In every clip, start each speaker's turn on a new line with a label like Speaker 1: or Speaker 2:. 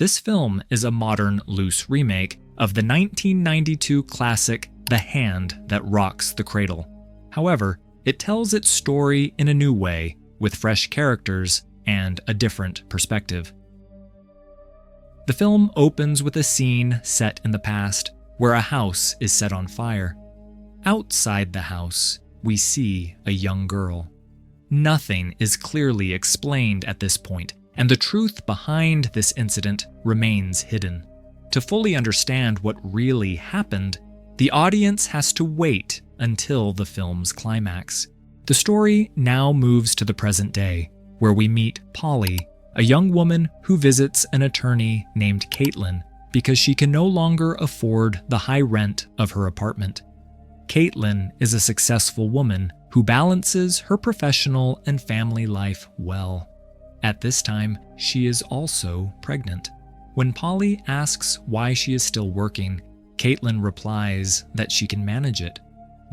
Speaker 1: This film is a modern, loose remake of the 1992 classic The Hand That Rocks the Cradle. However, it tells its story in a new way, with fresh characters and a different perspective. The film opens with a scene set in the past, where a house is set on fire. Outside the house, we see a young girl. Nothing is clearly explained at this point, and the truth behind this incident remains hidden. To fully understand what really happened, the audience has to wait until the film's climax. The story now moves to the present day, where we meet Polly, a young woman who visits an attorney named Caitlyn because she can no longer afford the high rent of her apartment. Caitlyn is a successful woman who balances her professional and family life well. At this time, she is also pregnant. When Polly asks why she is still working, Caitlyn replies that she can manage it.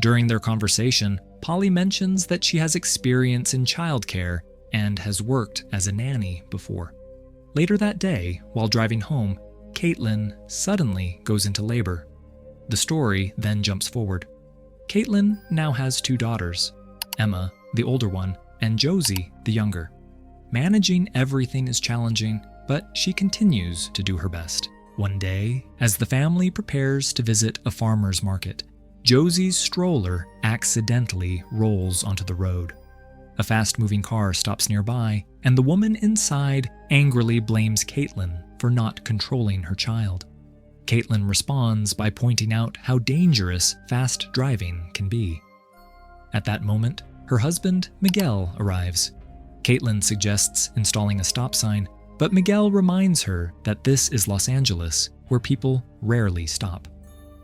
Speaker 1: During their conversation, Polly mentions that she has experience in childcare and has worked as a nanny before. Later that day, while driving home, Caitlyn suddenly goes into labor. The story then jumps forward. Caitlyn now has 2 daughters, Emma, the older one, and Josie, the younger. Managing everything is challenging, but she continues to do her best. One day, as the family prepares to visit a farmer's market, Josie's stroller accidentally rolls onto the road. A fast-moving car stops nearby, and the woman inside angrily blames Caitlyn for not controlling her child. Caitlyn responds by pointing out how dangerous fast driving can be. At that moment, her husband, Miguel, arrives. Caitlyn suggests installing a stop sign, but Miguel reminds her that this is Los Angeles, where people rarely stop.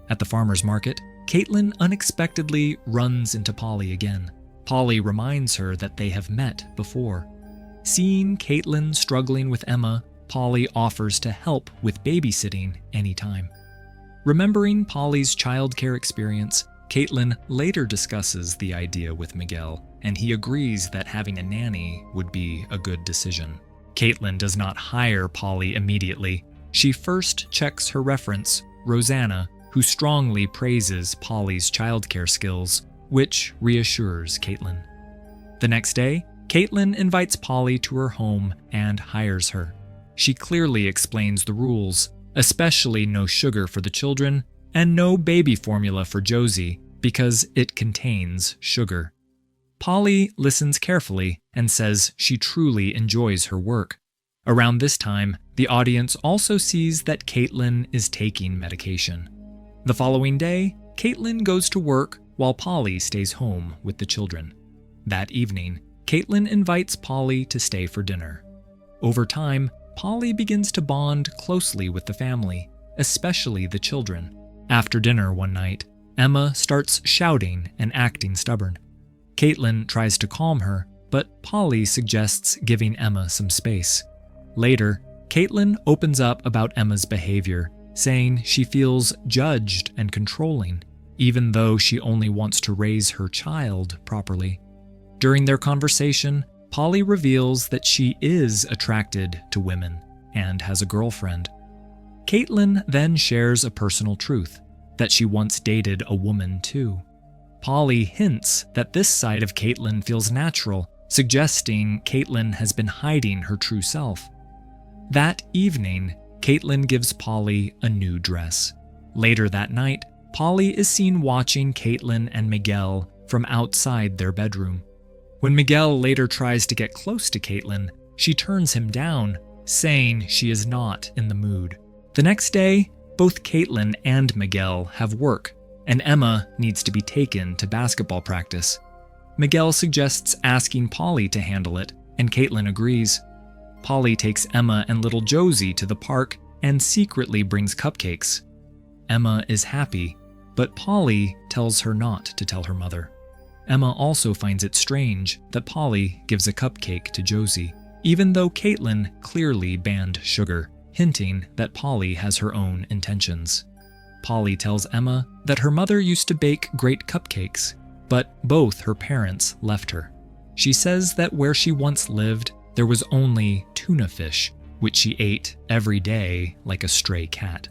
Speaker 1: At the farmer's market, Caitlyn unexpectedly runs into Polly again. Polly reminds her that they have met before. Seeing Caitlyn struggling with Emma, Polly offers to help with babysitting anytime. Remembering Polly's childcare experience, Caitlyn later discusses the idea with Miguel, and he agrees that having a nanny would be a good decision. Caitlyn does not hire Polly immediately. She first checks her reference, Rosanna, who strongly praises Polly's childcare skills, which reassures Caitlyn. The next day, Caitlyn invites Polly to her home and hires her. She clearly explains the rules, especially no sugar for the children and no baby formula for Josie because it contains sugar. Polly listens carefully and says she truly enjoys her work. Around this time, the audience also sees that Caitlyn is taking medication. The following day, Caitlyn goes to work while Polly stays home with the children. That evening, Caitlyn invites Polly to stay for dinner. Over time, Polly begins to bond closely with the family, especially the children. After dinner one night, Emma starts shouting and acting stubborn. Caitlyn tries to calm her, but Polly suggests giving Emma some space. Later, Caitlyn opens up about Emma's behavior, saying she feels judged and controlling, even though she only wants to raise her child properly. During their conversation, Polly reveals that she is attracted to women and has a girlfriend. Caitlyn then shares a personal truth, that she once dated a woman too. Polly hints that this side of Caitlyn feels natural, suggesting Caitlyn has been hiding her true self. That evening, Caitlyn gives Polly a new dress. Later that night, Polly is seen watching Caitlyn and Miguel from outside their bedroom. When Miguel later tries to get close to Caitlyn, she turns him down, saying she is not in the mood. The next day, both Caitlyn and Miguel have work, and Emma needs to be taken to basketball practice. Miguel suggests asking Polly to handle it, and Caitlyn agrees. Polly takes Emma and little Josie to the park and secretly brings cupcakes. Emma is happy, but Polly tells her not to tell her mother. Emma also finds it strange that Polly gives a cupcake to Josie, even though Caitlyn clearly banned sugar, hinting that Polly has her own intentions. Polly tells Emma that her mother used to bake great cupcakes, but both her parents left her. She says that where she once lived, there was only tuna fish, which she ate every day like a stray cat.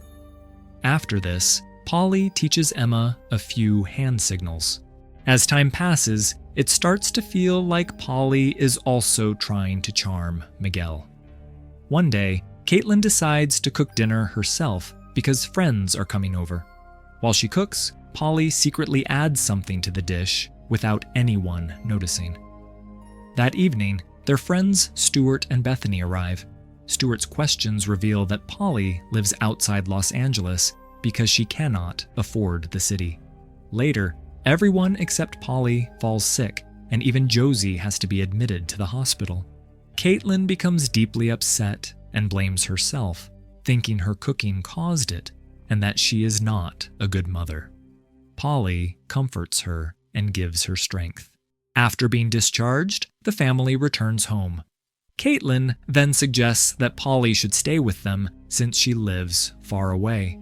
Speaker 1: After this, Polly teaches Emma a few hand signals. As time passes, it starts to feel like Polly is also trying to charm Miguel. One day, Caitlyn decides to cook dinner herself because friends are coming over. While she cooks, Polly secretly adds something to the dish without anyone noticing. That evening, their friends Stuart and Bethany arrive. Stuart's questions reveal that Polly lives outside Los Angeles because she cannot afford the city. Later, everyone except Polly falls sick, and even Josie has to be admitted to the hospital. Caitlyn becomes deeply upset and blames herself, thinking her cooking caused it and that she is not a good mother. Polly comforts her and gives her strength. After being discharged, the family returns home. Caitlyn then suggests that Polly should stay with them since she lives far away.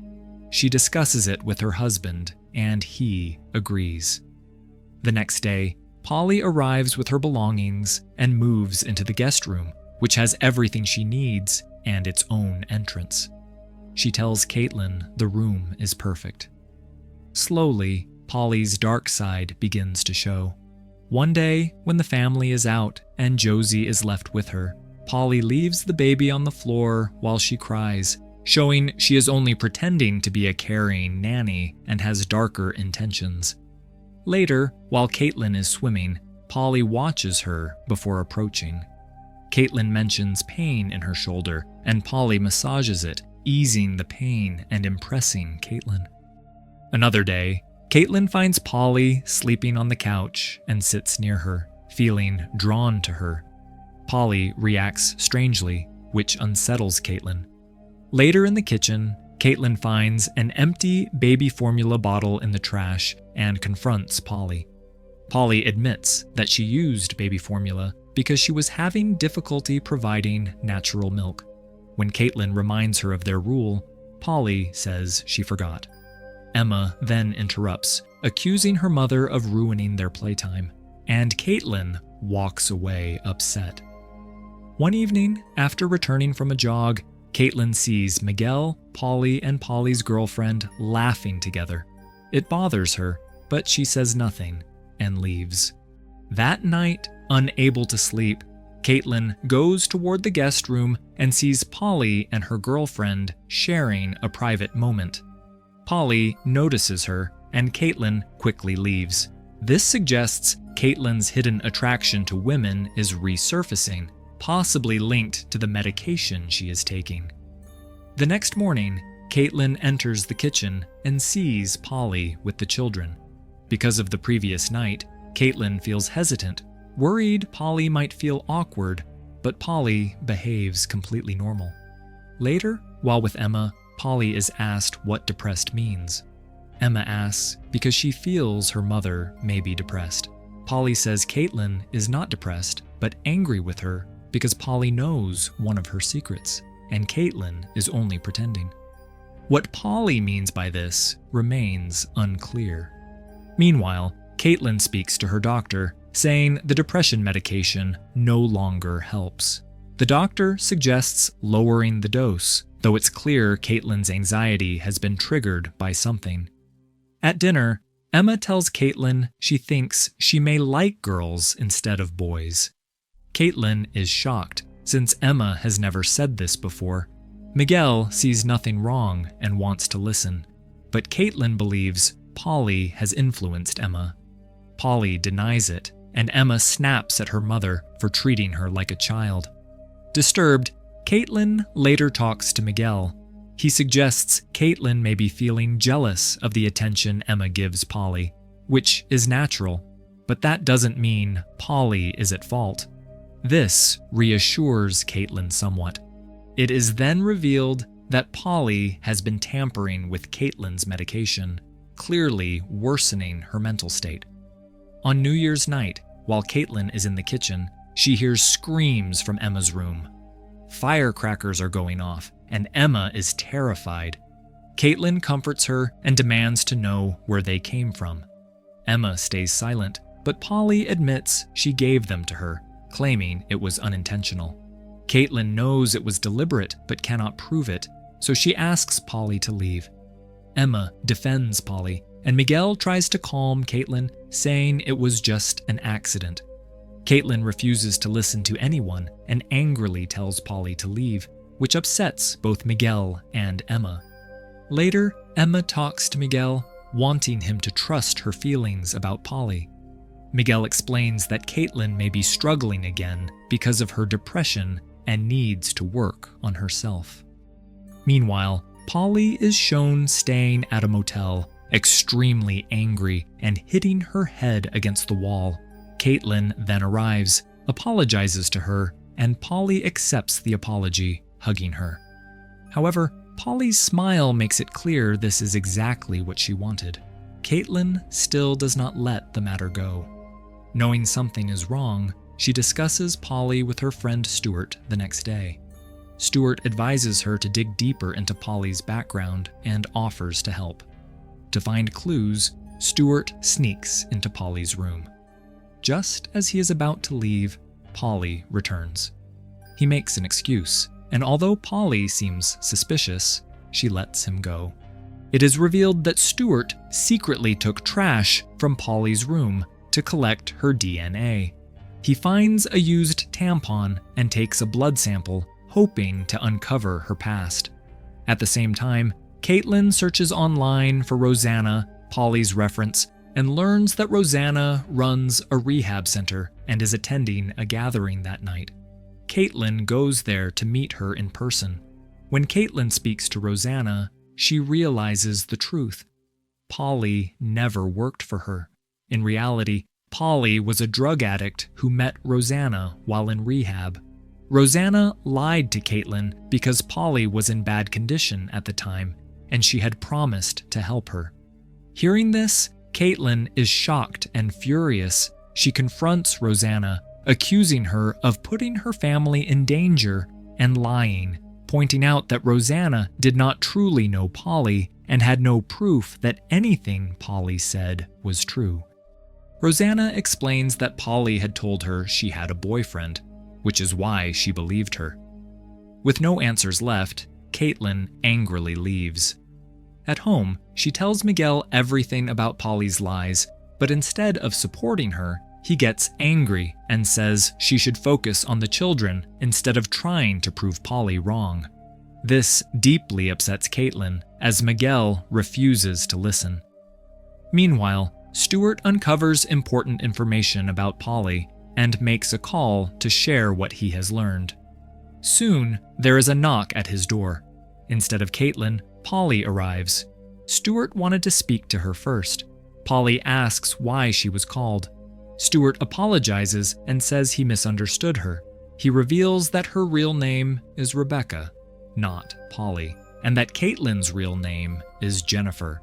Speaker 1: She discusses it with her husband, and he agrees. The next day, Polly arrives with her belongings and moves into the guest room, which has everything she needs and its own entrance. She tells Caitlyn the room is perfect. Slowly, Polly's dark side begins to show. One day, when the family is out and Josie is left with her, Polly leaves the baby on the floor while she cries, showing she is only pretending to be a caring nanny and has darker intentions. Later, while Caitlyn is swimming, Polly watches her before approaching. Caitlyn mentions pain in her shoulder, and Polly massages it, easing the pain and impressing Caitlyn. Another day, Caitlyn finds Polly sleeping on the couch and sits near her, feeling drawn to her. Polly reacts strangely, which unsettles Caitlyn. Later in the kitchen, Caitlyn finds an empty baby formula bottle in the trash and confronts Polly. Polly admits that she used baby formula because she was having difficulty providing natural milk. When Caitlyn reminds her of their rule, Polly says she forgot. Emma then interrupts, accusing her mother of ruining their playtime, and Caitlyn walks away upset. One evening, after returning from a jog, Caitlyn sees Miguel, Polly, and Polly's girlfriend laughing together. It bothers her, but she says nothing and leaves. That night, unable to sleep, Caitlyn goes toward the guest room and sees Polly and her girlfriend sharing a private moment. Polly notices her, and Caitlyn quickly leaves. This suggests Caitlyn's hidden attraction to women is resurfacing, possibly linked to the medication she is taking. The next morning, Caitlyn enters the kitchen and sees Polly with the children. Because of the previous night, Caitlyn feels hesitant, worried Polly might feel awkward, but Polly behaves completely normal. Later, while with Emma, Polly is asked what depressed means. Emma asks because she feels her mother may be depressed. Polly says Caitlyn is not depressed, but angry with her because Polly knows one of her secrets, and Caitlyn is only pretending. What Polly means by this remains unclear. Meanwhile, Caitlyn speaks to her doctor, saying the depression medication no longer helps. The doctor suggests lowering the dose, though it's clear Caitlyn's anxiety has been triggered by something. At dinner, Emma tells Caitlyn she thinks she may like girls instead of boys. Caitlyn is shocked, since Emma has never said this before. Miguel sees nothing wrong and wants to listen, but Caitlyn believes Polly has influenced Emma. Polly denies it, and Emma snaps at her mother for treating her like a child. Disturbed, Caitlyn later talks to Miguel. He suggests Caitlyn may be feeling jealous of the attention Emma gives Polly, which is natural, but that doesn't mean Polly is at fault. This reassures Caitlyn somewhat. It is then revealed that Polly has been tampering with Caitlyn's medication, clearly worsening her mental state. On New Year's night, while Caitlyn is in the kitchen, she hears screams from Emma's room. Firecrackers are going off, and Emma is terrified. Caitlyn comforts her and demands to know where they came from. Emma stays silent, but Polly admits she gave them to her, claiming it was unintentional. Caitlyn knows it was deliberate but cannot prove it, so she asks Polly to leave. Emma defends Polly, and Miguel tries to calm Caitlyn, saying it was just an accident. Caitlyn refuses to listen to anyone and angrily tells Polly to leave, which upsets both Miguel and Emma. Later, Emma talks to Miguel, wanting him to trust her feelings about Polly. Miguel explains that Caitlyn may be struggling again because of her depression and needs to work on herself. Meanwhile, Polly is shown staying at a motel, extremely angry and hitting her head against the wall. Caitlyn then arrives, apologizes to her, and Polly accepts the apology, hugging her. However, Polly's smile makes it clear this is exactly what she wanted. Caitlyn still does not let the matter go. Knowing something is wrong, she discusses Polly with her friend Stuart the next day. Stuart advises her to dig deeper into Polly's background and offers to help. To find clues, Stuart sneaks into Polly's room. Just as he is about to leave, Polly returns. He makes an excuse, and although Polly seems suspicious, she lets him go. It is revealed that Stuart secretly took trash from Polly's room to collect her DNA. He finds a used tampon and takes a blood sample, hoping to uncover her past. At the same time, Caitlyn searches online for Rosanna, Polly's reference, and learns that Rosanna runs a rehab center and is attending a gathering that night. Caitlyn goes there to meet her in person. When Caitlyn speaks to Rosanna, she realizes the truth. Polly never worked for her. In reality, Polly was a drug addict who met Rosanna while in rehab. Rosanna lied to Caitlyn because Polly was in bad condition at the time, and she had promised to help her. Hearing this, Caitlyn is shocked and furious. She confronts Rosanna, accusing her of putting her family in danger and lying, pointing out that Rosanna did not truly know Polly and had no proof that anything Polly said was true. Rosanna explains that Polly had told her she had a boyfriend, which is why she believed her. With no answers left, Caitlyn angrily leaves. At home, she tells Miguel everything about Polly's lies, but instead of supporting her, he gets angry and says she should focus on the children instead of trying to prove Polly wrong. This deeply upsets Caitlyn, as Miguel refuses to listen. Meanwhile, Stuart uncovers important information about Polly and makes a call to share what he has learned. Soon, there is a knock at his door. Instead of Caitlyn, Polly arrives. Stuart wanted to speak to her first. Polly asks why she was called. Stuart apologizes and says he misunderstood her. He reveals that her real name is Rebecca, not Polly, and that Caitlyn's real name is Jennifer.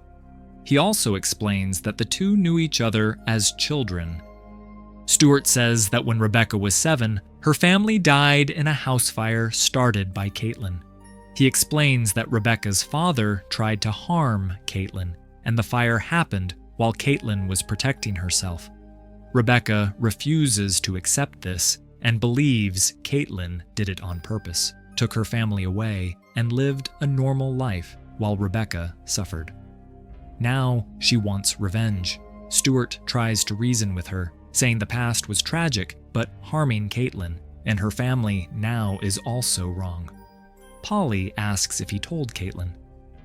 Speaker 1: He also explains that the two knew each other as children. Stuart says that when Rebecca was 7, her family died in a house fire started by Caitlyn. He explains that Rebecca's father tried to harm Caitlyn, and the fire happened while Caitlyn was protecting herself. Rebecca refuses to accept this and believes Caitlyn did it on purpose, took her family away, and lived a normal life while Rebecca suffered. Now she wants revenge. Stuart tries to reason with her, saying the past was tragic but harming Caitlyn, and her family now is also wrong. Polly asks if he told Caitlyn.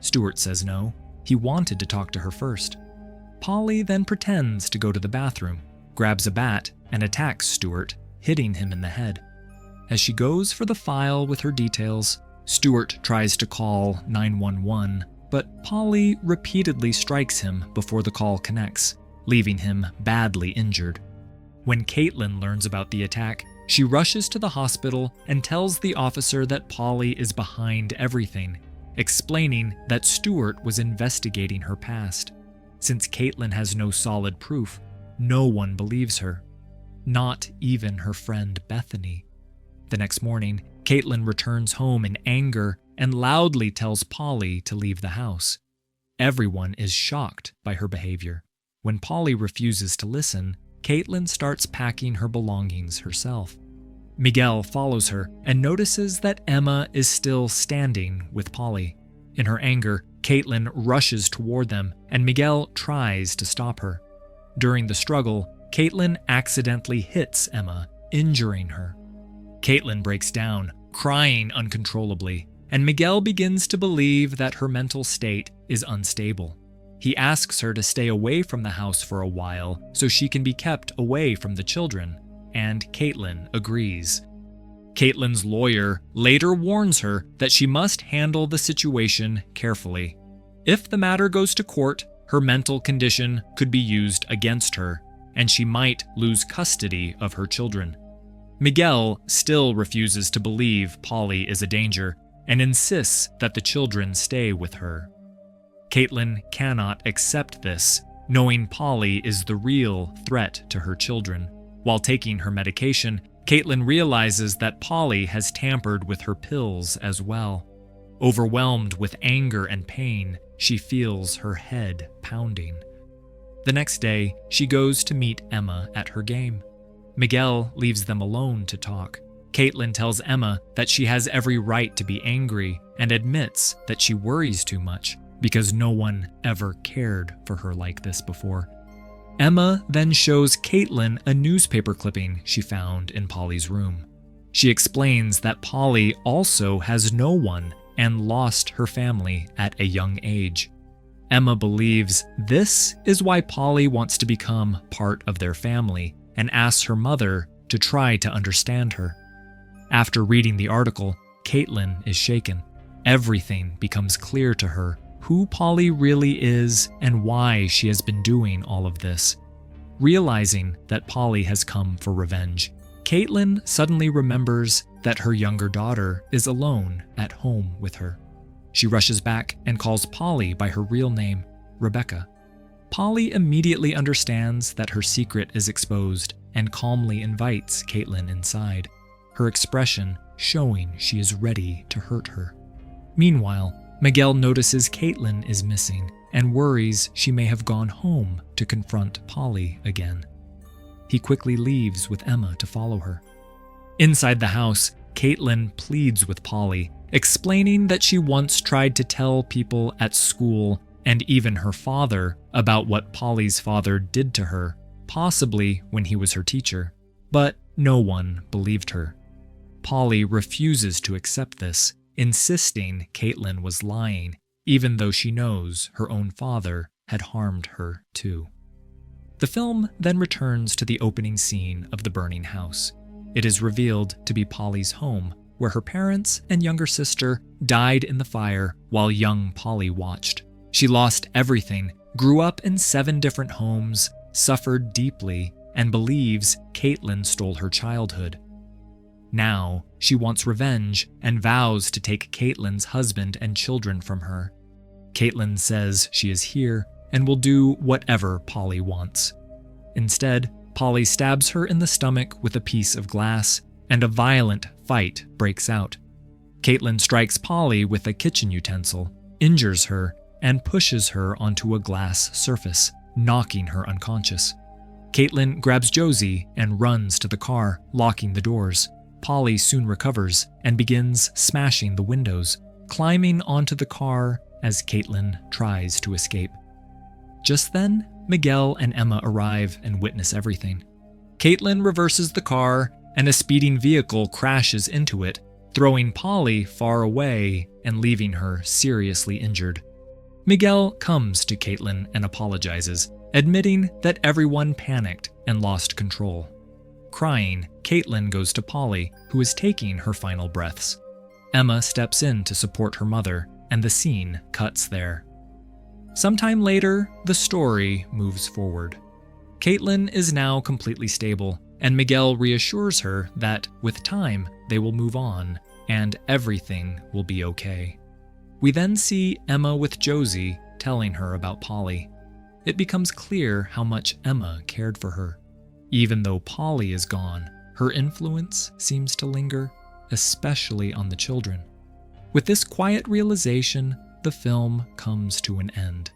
Speaker 1: Stuart says no, he wanted to talk to her first. Polly then pretends to go to the bathroom, grabs a bat, and attacks Stuart, hitting him in the head. As she goes for the file with her details, Stuart tries to call 911, but Polly repeatedly strikes him before the call connects, leaving him badly injured. When Caitlyn learns about the attack, she rushes to the hospital and tells the officer that Polly is behind everything, explaining that Stuart was investigating her past. Since Caitlyn has no solid proof, no one believes her, not even her friend Bethany. The next morning, Caitlyn returns home in anger and loudly tells Polly to leave the house. Everyone is shocked by her behavior. When Polly refuses to listen, Caitlyn starts packing her belongings herself. Miguel follows her and notices that Emma is still standing with Polly. In her anger, Caitlyn rushes toward them, and Miguel tries to stop her. During the struggle, Caitlyn accidentally hits Emma, injuring her. Caitlyn breaks down, crying uncontrollably, and Miguel begins to believe that her mental state is unstable. He asks her to stay away from the house for a while so she can be kept away from the children, and Caitlyn agrees. Caitlyn's lawyer later warns her that she must handle the situation carefully. If the matter goes to court, her mental condition could be used against her, and she might lose custody of her children. Miguel still refuses to believe Polly is a danger and insists that the children stay with her. Caitlyn cannot accept this, knowing Polly is the real threat to her children. While taking her medication, Caitlyn realizes that Polly has tampered with her pills as well. Overwhelmed with anger and pain, she feels her head pounding. The next day, she goes to meet Emma at her game. Miguel leaves them alone to talk. Caitlyn tells Emma that she has every right to be angry and admits that she worries too much because no one ever cared for her like this before. Emma then shows Caitlyn a newspaper clipping she found in Polly's room. She explains that Polly also has no one and lost her family at a young age. Emma believes this is why Polly wants to become part of their family and asks her mother to try to understand her. After reading the article, Caitlyn is shaken. Everything becomes clear to her who Polly really is and why she has been doing all of this. Realizing that Polly has come for revenge, Caitlyn suddenly remembers that her younger daughter is alone at home with her. She rushes back and calls Polly by her real name, Rebecca. Polly immediately understands that her secret is exposed and calmly invites Caitlyn inside, her expression showing she is ready to hurt her. Meanwhile, Miguel notices Caitlyn is missing and worries she may have gone home to confront Polly again. He quickly leaves with Emma to follow her. Inside the house, Caitlyn pleads with Polly, explaining that she once tried to tell people at school and even her father about what Polly's father did to her, possibly when he was her teacher, but no one believed her. Polly refuses to accept this, insisting Caitlyn was lying, even though she knows her own father had harmed her too. The film then returns to the opening scene of the burning house. It is revealed to be Polly's home, where her parents and younger sister died in the fire while young Polly watched. She lost everything, grew up in 7 different homes, suffered deeply, and believes Caitlyn stole her childhood. Now, she wants revenge and vows to take Caitlyn's husband and children from her. Caitlyn says she is here and will do whatever Polly wants. Instead, Polly stabs her in the stomach with a piece of glass, and a violent fight breaks out. Caitlyn strikes Polly with a kitchen utensil, injures her, and pushes her onto a glass surface, knocking her unconscious. Caitlyn grabs Josie and runs to the car, locking the doors. Polly soon recovers and begins smashing the windows, climbing onto the car as Caitlyn tries to escape. Just then, Miguel and Emma arrive and witness everything. Caitlyn reverses the car, and a speeding vehicle crashes into it, throwing Polly far away and leaving her seriously injured. Miguel comes to Caitlyn and apologizes, admitting that everyone panicked and lost control. Crying, Caitlyn goes to Polly, who is taking her final breaths. Emma steps in to support her mother, and the scene cuts there. Sometime later, the story moves forward. Caitlyn is now completely stable, and Miguel reassures her that, with time, they will move on, and everything will be okay. We then see Emma with Josie telling her about Polly. It becomes clear how much Emma cared for her. Even though Polly is gone, her influence seems to linger, especially on the children. With this quiet realization, the film comes to an end.